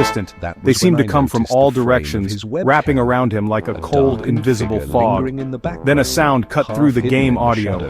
insistent. That was They seemed to when I come from noticed all the frame of directions, his webcam, wrapping around him like a cold, darkened invisible figure fog. lingering in the background, Then a sound cut half through the hidden game in the audio.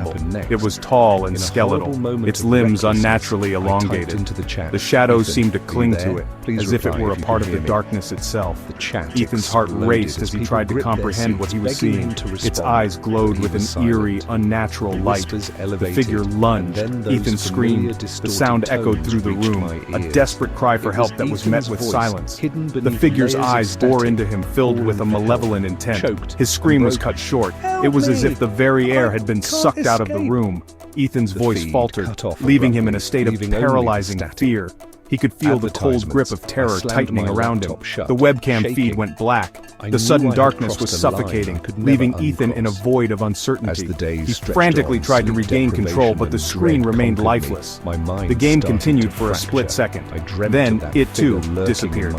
unmistakable. happened next. It was tall and In a skeletal, horrible moment its of limbs recklessness, unnaturally I typed elongated. into the chat, The shadows "Ethan, seemed to are you cling there? to it, Please as if it reply were a if you part can of the hear me." darkness itself. The chat Ethan's heart exploded raced as he people tried to gripped their comprehend what he was seats, begging seeing. him to Its respond, eyes glowed but he with was an eerie, silent. unnatural The light. whispers The elevated, figure lunged. and then those Ethan screamed. familiar, The distorted sound echoed tones through the reached room, my a ears. desperate cry for It help was that was Ethan's met with voice, silence. hidden The beneath figure's layers of eyes bore static, into him, filled all with a in malevolent intent. choked His scream and was broken. cut short. "Help It was as me! if the very air had been I can't sucked out of the escape." room. Ethan's The voice feed faltered, cut off leaving him in a abruptly, state of leaving only the paralyzing static. fear. He could feel the cold grip of terror tightening around him. The webcam feed went black. The sudden darkness was suffocating, leaving Ethan in a void of uncertainty. He frantically tried to regain control, but the screen remained lifeless. The game continued for a split second. Then, it too disappeared.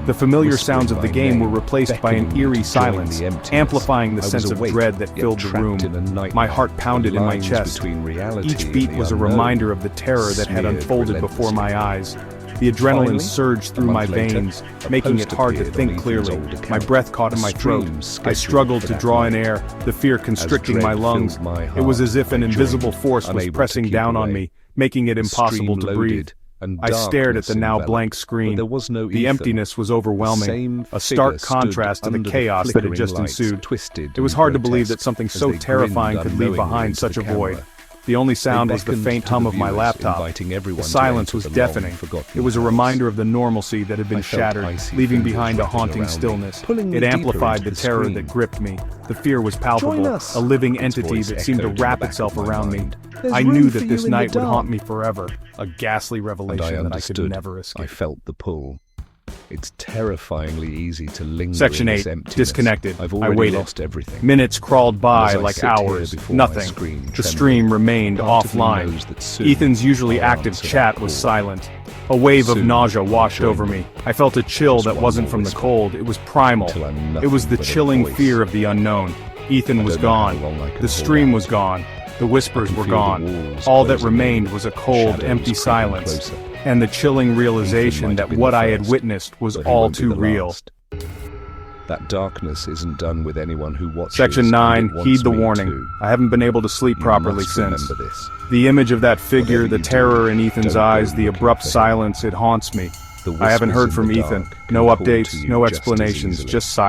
The familiar sounds of the game were replaced by an eerie silence, amplifying the sense of dread that filled the room. My heart pounded in my chest. Each beat was a reminder of the terror that had unfolded before my eyes. The adrenaline surged through my veins, making it hard to think clearly. My breath caught in my throat. I struggled to draw in air, the fear constricting my lungs. It was as if an invisible force was pressing down on me, making it impossible to breathe. I stared at the now blank screen. The emptiness was overwhelming, a stark contrast to the chaos that had just ensued. It was hard to believe that something so terrifying could leave behind such a void. The only sound was the faint hum of my laptop. The silence was deafening. It was a reminder of the normalcy that had been shattered, leaving behind a haunting stillness. It amplified the terror that gripped me. The fear was palpable, a living entity that seemed to wrap itself around me. I knew that this night would haunt me forever, a ghastly revelation that I could never escape. I felt the pull. It's terrifyingly easy to linger Section in 8, this emptiness. disconnected. I've I already waited. lost everything. Minutes crawled by As I like sit here hours. before my Nothing. screen The trembling, stream remained part of me offline. knows that soon Ethan's usually I'll active answer chat that was call. silent. A wave of Soon nausea I'll washed join over them. me. I felt a chill Just that one wasn't more from the whisper. cold, it was primal. Till I'm nothing It was the but a chilling voice. fear of the unknown. Ethan was don't know how gone. long I can The hold stream out. was gone. The whispers I can were feel the gone. walls All that closing remained in. was a cold, Shadows empty creeping silence. closer. And the chilling realization might that have been what the I had first, witnessed was but he all won't be too the real. last. That darkness isn't done with anyone who watches. Section and 9, it wants heed the me warning. too. I haven't been able to sleep You properly must since. remember this. The image of that figure, Whatever the you terror do, in Ethan's don't go eyes, the looking abrupt for him. silence, it haunts me. The I haven't whispers heard in from the Ethan. dark No can call to updates, you no just as explanations, easily. just silence.